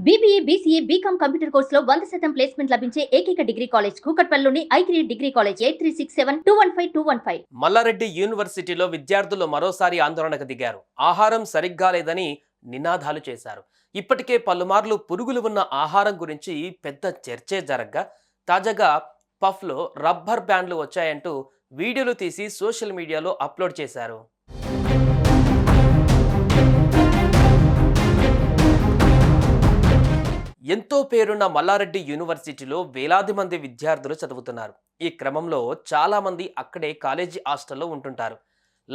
BBA, BCA, BCom computer కోర్సులో 100% placement లభించే ఏకైక డిగ్రీ కాలేజ్ కూకట్పల్లిలోని I3 డిగ్రీ కాలేజ్ 8367215215. మల్లారెడ్డి యూనివర్సిటీలో విద్యార్థులు మరోసారి ఆందోళనకు దిగారు. ఆహారం సరిగ్గా లేదని నినాదాలు చేశారు. ఇప్పటికే పలుమార్లు పురుగులు ఉన్న ఆహారం గురించి పెద్ద చర్చే జరగ్గా తాజాగా పఫ్లో రబ్బర్ బ్యాండ్లు వచ్చాయంటూ వీడియోలు తీసి సోషల్ మీడియాలో అప్లోడ్ చేశారు. ఎంతో పేరున్న మల్లారెడ్డి యూనివర్సిటీలో వేలాది మంది విద్యార్థులు చదువుతున్నారు. ఈ క్రమంలో చాలా మంది అక్కడే కాలేజీ హాస్టల్లో ఉంటుంటారు.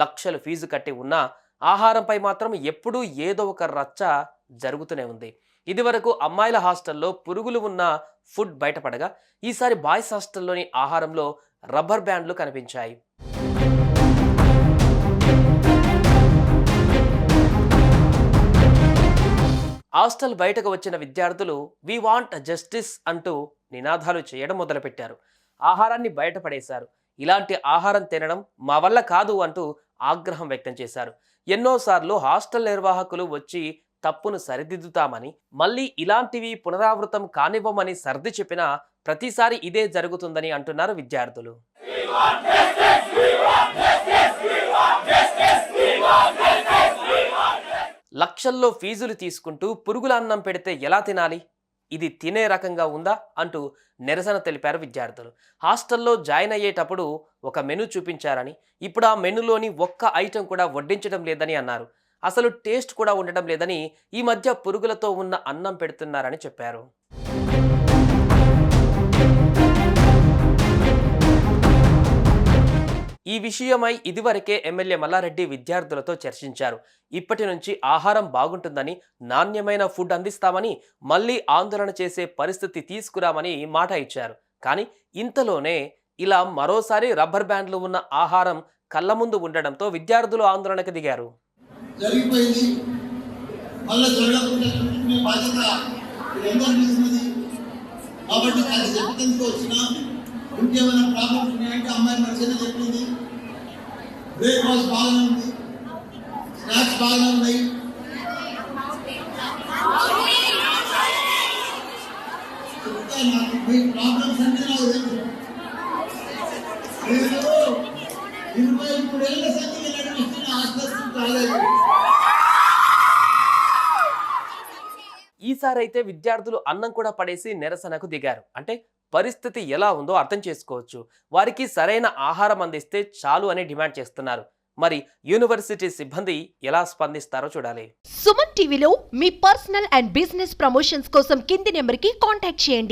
లక్షలు ఫీజు కట్టి ఉన్నా ఆహారంపై మాత్రం ఎప్పుడూ ఏదో ఒక రచ్చ జరుగుతూనే ఉంది. ఇదివరకు అమ్మాయిల హాస్టల్లో పురుగులు ఉన్న ఫుడ్ బయటపడగా ఈసారి బాయ్స్ హాస్టల్లోని ఆహారంలో రబ్బర్ బ్యాండ్లు కనిపించాయి. హాస్టల్ బయటకు వచ్చిన విద్యార్థులు వి వాంట్ జస్టిస్ అంటూ నినాదాలు చేయడం మొదలుపెట్టారు. ఆహారాన్ని బయటపడేశారు. ఇలాంటి ఆహారం తినడం మా వల్ల కాదు అంటూ ఆగ్రహం వ్యక్తం చేశారు. ఎన్నోసార్లు హాస్టల్ నిర్వాహకులు వచ్చి తప్పును సరిదిద్దుతామని, మళ్ళీ ఇలాంటివి పునరావృతం కానివ్వమని సర్ది చెప్పినా ప్రతిసారి ఇదే జరుగుతుందని అంటున్నారు విద్యార్థులు. లక్షల్లో ఫీజులు తీసుకుంటూ పురుగుల అన్నం పెడితే ఎలా తినాలి? ఇది తినే రకంగా ఉందా అంటూ నిరసన తెలిపారు విద్యార్థులు. హాస్టల్లో జాయిన్ అయ్యేటప్పుడు ఒక మెనూ చూపించారని, ఇప్పుడు ఆ మెనూలోని ఒక్క ఐటెం కూడా వడ్డించడం లేదని అన్నారు. అసలు టేస్ట్ కూడా ఉండడం లేదని, ఈ మధ్య పురుగులతో ఉన్న అన్నం పెడుతున్నారని చెప్పారు. ఈ విషయమై ఇదివరకే ఎమ్మెల్యే మల్లారెడ్డి విద్యార్థులతో చర్చించారు. ఇప్పటి నుంచి ఆహారం బాగుంటుందని, నాణ్యమైన ఫుడ్ అందిస్తామని, మళ్ళీ ఆందోళన చేసే పరిస్థితి తీసుకురామని మాట ఇచ్చారు. కానీ ఇంతలోనే ఇలా మరోసారి రబ్బర్ బ్యాండ్లు ఉన్న ఆహారం కళ్ళ ముందు ఉండడంతో విద్యార్థులు ఆందోళనకు దిగారు. ఇంకేమైనా ప్రాబ్లమ్స్ ఉన్నాయంటే అమ్మాయి మంచిగా చెప్పింది. బ్రేక్ఫాస్ట్ బాగానే ఉంది, స్నాక్స్ బాగానే ఉన్నాయి. నాకు మీ ప్రాబ్లమ్స్ అంటే నాకు తెలుసు. నేను 23 ఏళ్ల సంఖ్య నడిపిస్తున్న హాస్టల్స్ కాలేదు. ఈసారి అయితే విద్యార్థులు అన్నం కూడా పడేసి నిరసనకు దిగారు. అంటే పరిస్థితి ఎలా ఉందో అర్థం చేసుకోవచ్చు. వారికి సరైన ఆహారం అందిస్తే చాలు అని డిమాండ్ చేస్తున్నారు. మరి యూనివర్సిటీ సిబ్బంది ఎలా స్పందిస్తారో చూడాలి. సుమన్ టీవీలో మీ పర్సనల్ అండ్ బిజినెస్ ప్రమోషన్స్ కోసం కింది నెంబర్కి కాంటాక్ట్ చేయండి.